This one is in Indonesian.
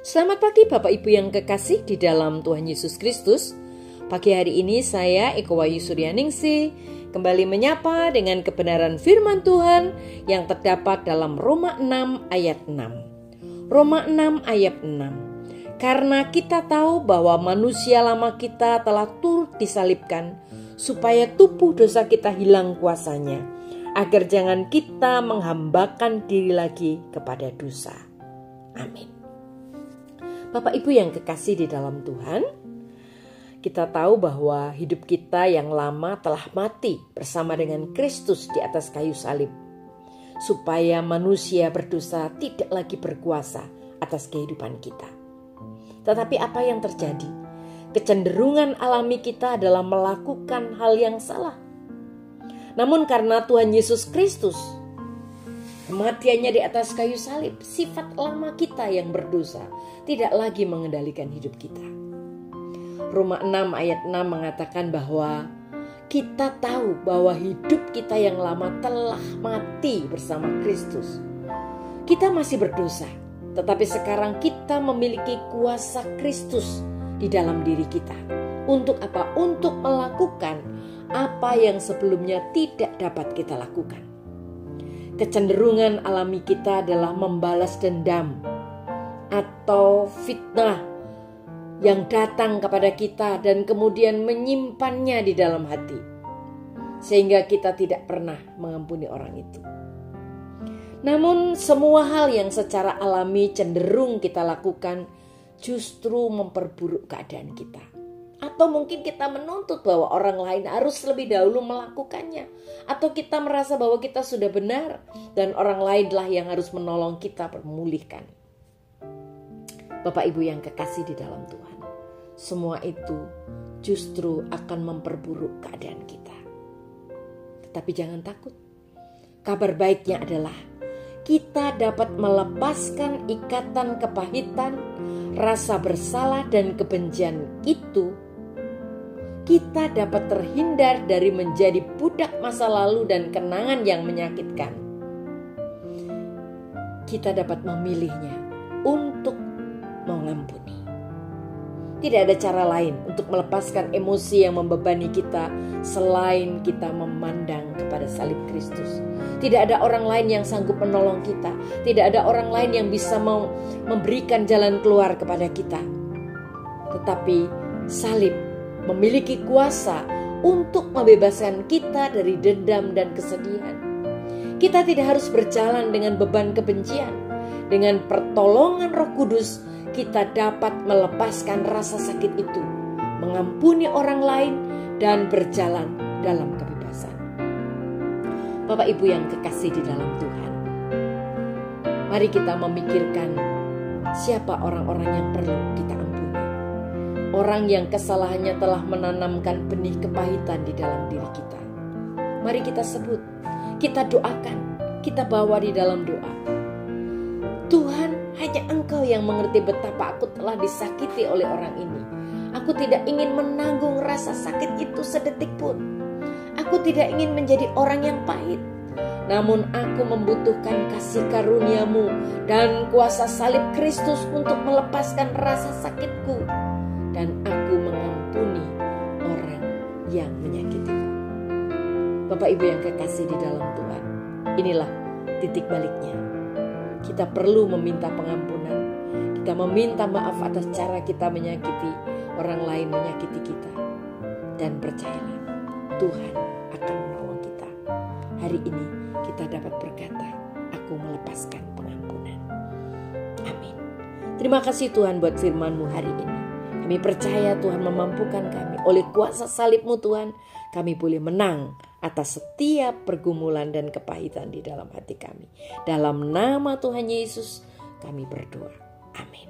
Selamat pagi Bapak Ibu yang kekasih di dalam Tuhan Yesus Kristus. Pagi hari ini saya Eko Wahyu Suryaningsih kembali menyapa dengan kebenaran firman Tuhan yang terdapat dalam Roma 6 ayat 6. Roma 6 ayat 6. Karena kita tahu bahwa manusia lama kita telah turut disalibkan supaya tubuh dosa kita hilang kuasanya, agar jangan kita menghambakan diri lagi kepada dosa. Amin. Bapak Ibu yang kekasih di dalam Tuhan, kita tahu bahwa hidup kita yang lama telah mati bersama dengan Kristus di atas kayu salib, supaya manusia berdosa tidak lagi berkuasa atas kehidupan kita. Tetapi apa yang terjadi? Kecenderungan alami kita adalah melakukan hal yang salah. Namun karena Tuhan Yesus Kristus, kematiannya di atas kayu salib, sifat lama kita yang berdosa tidak lagi mengendalikan hidup kita. Roma 6 ayat 6 mengatakan bahwa kita tahu bahwa hidup kita yang lama telah mati bersama Kristus. Kita masih berdosa, tetapi sekarang kita memiliki kuasa Kristus di dalam diri kita. Untuk apa? Untuk melakukan apa yang sebelumnya tidak dapat kita lakukan. Kecenderungan alami kita adalah membalas dendam atau fitnah yang datang kepada kita dan kemudian menyimpannya di dalam hati, sehingga kita tidak pernah mengampuni orang itu. Namun semua hal yang secara alami cenderung kita lakukan justru memperburuk keadaan kita. Atau mungkin kita menuntut bahwa orang lain harus lebih dahulu melakukannya. Atau kita merasa bahwa kita sudah benar dan orang lainlah yang harus menolong kita memulihkan. Bapak Ibu yang kekasih di dalam Tuhan, semua itu justru akan memperburuk keadaan kita. Tetapi jangan takut. Kabar baiknya adalah kita dapat melepaskan ikatan kepahitan, rasa bersalah dan kebencian itu. Kita dapat terhindar dari menjadi budak masa lalu dan kenangan yang menyakitkan. Kita dapat memilihnya untuk mengampuni. Tidak ada cara lain untuk melepaskan emosi yang membebani kita selain kita memandang kepada salib Kristus. Tidak ada orang lain yang sanggup menolong kita. Tidak ada orang lain yang bisa memberikan jalan keluar kepada kita. Tetapi salib memiliki kuasa untuk membebaskan kita dari dendam dan kesedihan. Kita tidak harus berjalan dengan beban kebencian. Dengan pertolongan Roh Kudus, kita dapat melepaskan rasa sakit itu, mengampuni orang lain, dan berjalan dalam kebebasan. Bapak Ibu yang kekasih di dalam Tuhan, mari kita memikirkan siapa orang-orang yang perlu kita ampuni. Orang yang kesalahannya telah menanamkan benih kepahitan di dalam diri kita. Mari kita sebut, kita doakan, kita bawa di dalam doa. Tuhan, hanya Engkau yang mengerti betapa aku telah disakiti oleh orang ini. Aku tidak ingin menanggung rasa sakit itu sedetik pun. Aku tidak ingin menjadi orang yang pahit. Namun aku membutuhkan kasih karunia-Mu dan kuasa salib Kristus untuk melepaskan rasa sakitku. Dan aku mengampuni orang yang menyakitiku. Bapak Ibu yang kekasih di dalam Tuhan, inilah titik baliknya. Kita perlu meminta pengampunan. Kita meminta maaf atas cara kita menyakiti orang lain, menyakiti kita. Dan percayalah, Tuhan akan menolong kita. Hari ini kita dapat berkata, aku melepaskan pengampunan. Amin. Terima kasih Tuhan buat firman-Mu hari ini. Kami percaya Tuhan memampukan kami. Oleh kuasa salib-Mu Tuhan, kami boleh menang atas setiap pergumulan dan kepahitan di dalam hati kami. Dalam nama Tuhan Yesus kami berdoa. Amin.